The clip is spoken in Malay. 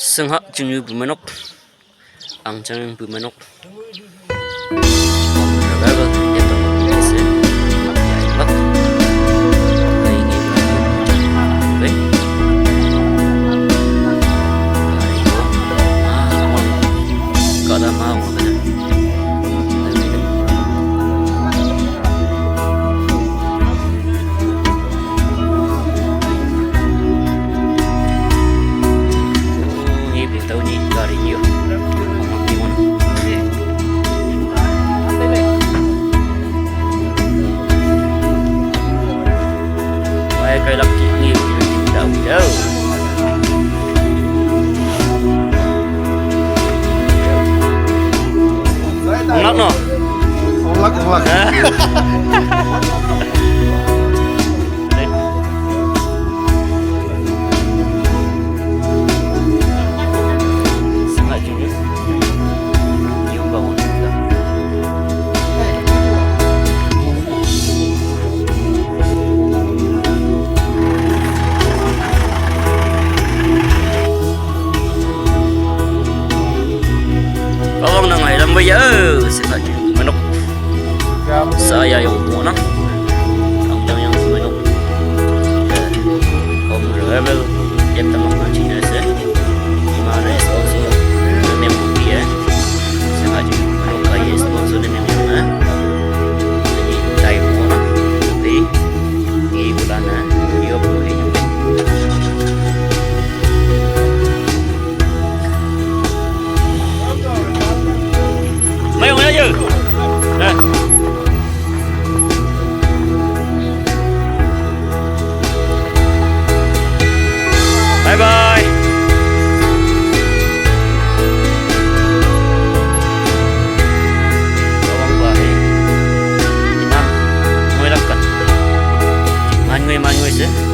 Sengha chingnyu bumanok, Angjangyang bumanok. Cái lắc kỹ nhiều thì đầu đâu không lắc nó không lắc kahwang na ngayon lang ba yun? Sila yung manok. Saya yung muna. Angjangyang manok. Om rebel. Yan tamlak na jingne. Moiman is also the name of the sila yung manok ay is also the name of the jadi taipu na. Jadi ibulan na. Iyop mo rin yung mấy con đó chứ nè. Bye bye. Kahwang bahay inam moy lakkat man ngoy sih